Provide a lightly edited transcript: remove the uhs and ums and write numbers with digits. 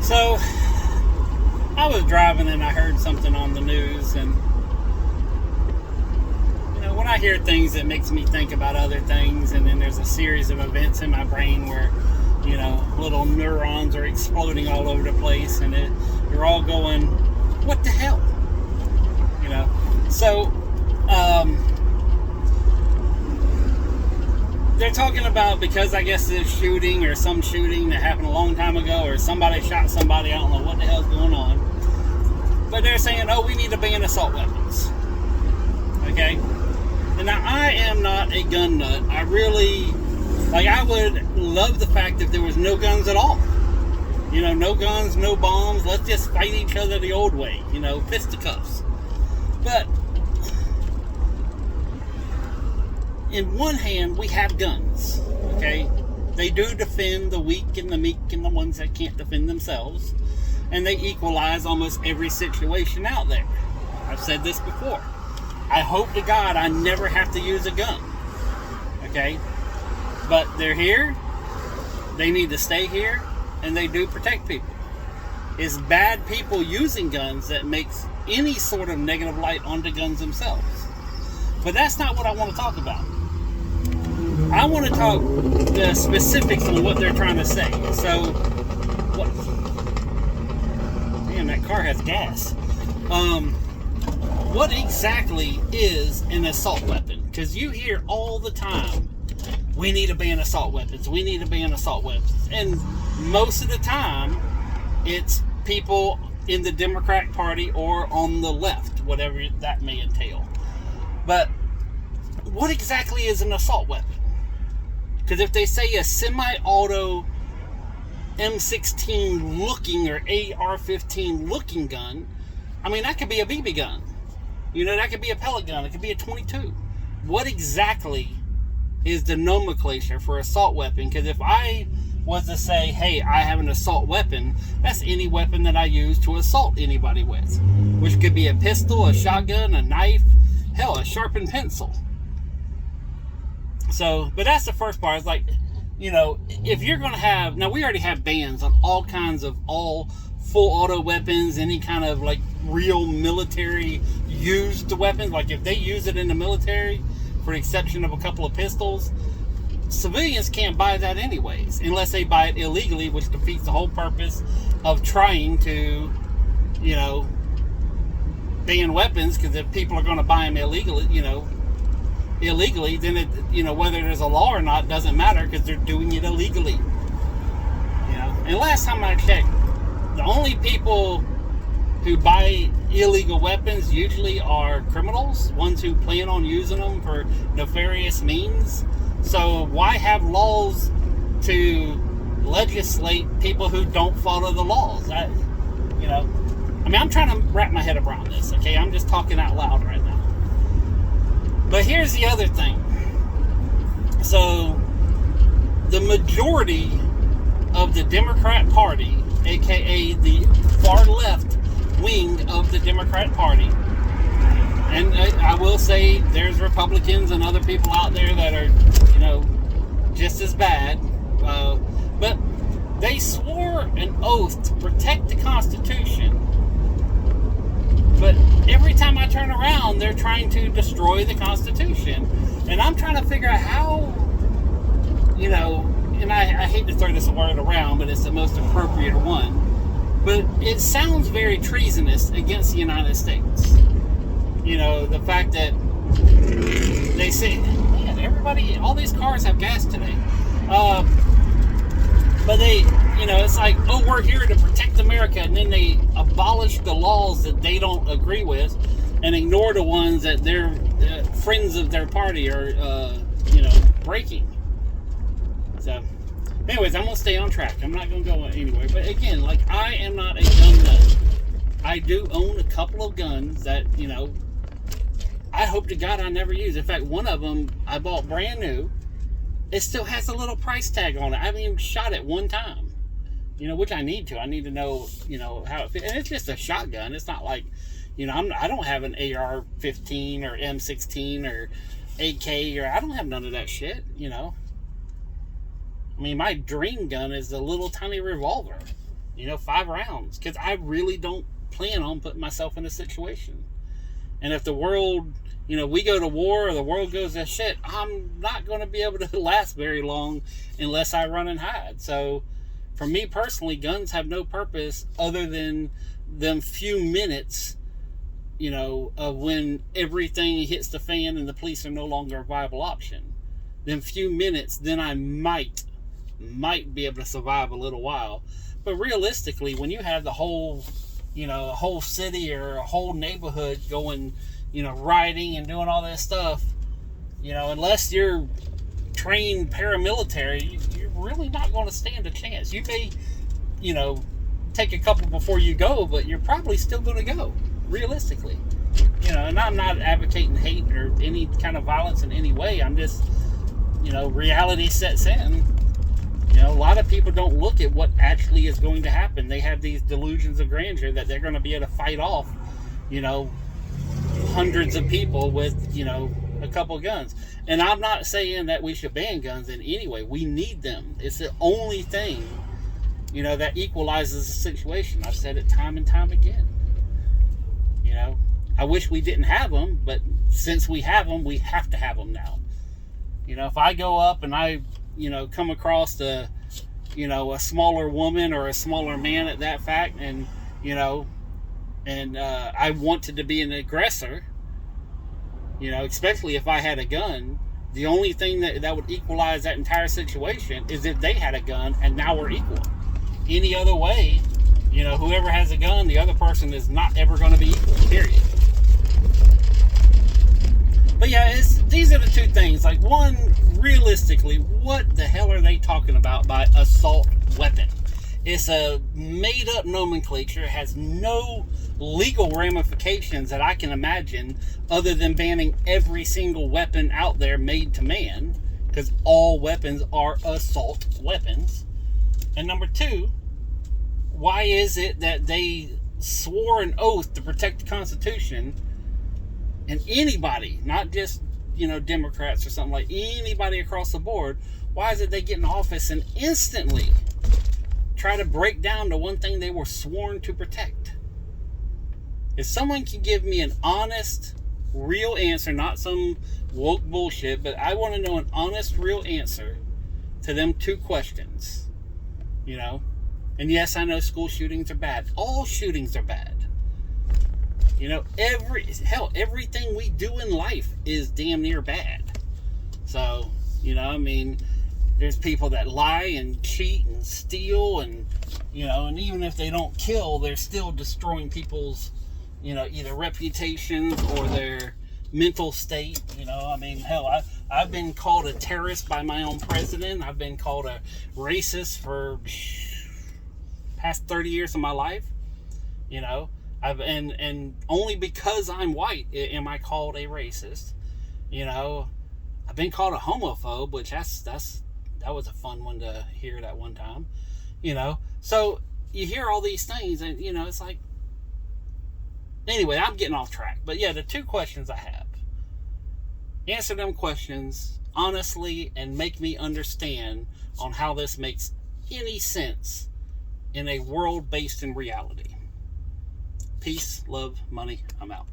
So, I was driving and I heard something on the news, and when I hear things, it makes me think about other things, and then there's a series of events in my brain where, little neurons are exploding all over the place, and you're all going, what the hell? So, they're talking about, because I guess there's shooting or some shooting that happened a long time ago, or somebody shot somebody, I don't know what the hell's going on, but they're saying, oh, we need to ban assault weapons. Okay? And now, I am not a gun nut. I really, I would love the fact that there was no guns at all. No guns, no bombs. Let's just fight each other the old way. Fisticuffs. But, in one hand, we have guns. Okay? They do defend the weak and the meek and the ones that can't defend themselves. And they equalize almost every situation out there. I've said this before. I hope to God I never have to use a gun. Okay? But they're here. They need to stay here. And they do protect people. It's bad people using guns that makes any sort of negative light onto guns themselves. But that's not what I want to talk about. I want to talk the specifics on what they're trying to say. So, what? Damn, that car has gas. What exactly is an assault weapon? Because you hear all the time, we need to ban assault weapons. We need to ban assault weapons. And most of the time, it's people in the Democratic Party or on the left, whatever that may entail. But what exactly is an assault weapon? Because if they say a semi-auto M16 looking or AR-15 looking gun, I mean, that could be a BB gun. That could be a pellet gun. It could be a 22. What exactly is the nomenclature for assault weapon? Because if I was to say, hey, I have an assault weapon, that's any weapon that I use to assault anybody with. Which could be a pistol, a shotgun, a knife, hell, a sharpened pencil. So, but that's the first part. It's if you're going to have, now we already have bans on all kinds of full auto weapons, any kind of real military used weapons. If they use it in the military, for the exception of a couple of pistols, civilians can't buy that anyways, unless they buy it illegally, which defeats the whole purpose of trying to, ban weapons. Because if people are going to buy them illegally, then whether there's a law or not doesn't matter, because they're doing it illegally. And last time I checked, the only people who buy illegal weapons usually are criminals, ones who plan on using them for nefarious means. So why have laws to legislate people who don't follow the laws? I'm trying to wrap my head around this, okay? I'm just talking out loud right now. But here's the other thing. So, the majority of the Democrat Party, aka the far left wing of the Democrat Party, and I will say there's Republicans and other people out there that are, just as bad, but they swore an oath to protect the Constitution. But every time I turn around, they're trying to destroy the Constitution. And I'm trying to figure out how, and I hate to throw this word around, but it's the most appropriate one. But it sounds very treasonous against the United States. The fact that they say, man, everybody, all these cars have gas today. But they, it's like, oh, we're here to protect America. And then they abolish the laws that they don't agree with and ignore the ones that their friends of their party are, breaking. So, anyways, I'm going to stay on track. I'm not going to go anywhere. But again, I am not a gun nut. I do own a couple of guns that, I hope to God I never use. In fact, one of them I bought brand new. It still has a little price tag on it. I haven't even shot it one time. Which I need to. I need to know, how it fits. And it's just a shotgun. It's not like, I don't have an AR-15 or M16 or AK, or I don't have none of that shit, my dream gun is a little tiny revolver. 5 rounds, because I really don't plan on putting myself in a situation. And if the world, we go to war or the world goes to shit, I'm not going to be able to last very long unless I run and hide. So for me personally, guns have no purpose other than them few minutes, of when everything hits the fan and the police are no longer a viable option. Them few minutes, then I might be able to survive a little while. But realistically, when you have the whole, a whole city or a whole neighborhood going, rioting and doing all this stuff, unless you're trained paramilitary, you're really not going to stand a chance. You may, take a couple before you go, but you're probably still going to go, realistically. And I'm not advocating hate or any kind of violence in any way. I'm just, reality sets in. A lot of people don't look at what actually is going to happen. They have these delusions of grandeur that they're going to be able to fight off, hundreds of people with, a couple guns. And I'm not saying that we should ban guns in any way. We need them. It's the only thing, that equalizes the situation. I've said it time and time again. I wish we didn't have them, but since we have them, we have to have them now. If I go up and I, come across a smaller woman or a smaller man at that fact, and, I wanted to be an aggressor, especially if I had a gun, the only thing that would equalize that entire situation is if they had a gun and now we're equal. Any other way, whoever has a gun, the other person is not ever going to be equal, period. But yeah, these are the two things. Like, one, realistically, what the hell are they talking about by assault weapon? It's a made-up nomenclature. It has no legal ramifications that I can imagine other than banning every single weapon out there made to man, because all weapons are assault weapons. And number two, why is it that they swore an oath to protect the Constitution, and anybody, not just, Democrats or something, like anybody across the board, why is it they get in office and instantly try to break down the one thing they were sworn to protect? If someone can give me an honest, real answer, not some woke bullshit, but I want to know an honest, real answer to them two questions, And yes, I know school shootings are bad. All shootings are bad. Everything we do in life is damn near bad. So, there's people that lie and cheat and steal and, and even if they don't kill, they're still destroying people's, either reputations or their mental state. I've been called a terrorist by my own president. I've been called a racist for past 30 years of my life. And only because I'm white am I called a racist. I've been called a homophobe, which that was a fun one to hear that one time. So you hear all these things, and it's like, anyway, I'm getting off track. But yeah, the two questions I have, answer them questions honestly and make me understand on how this makes any sense in a world based in reality. Peace, love, money. I'm out.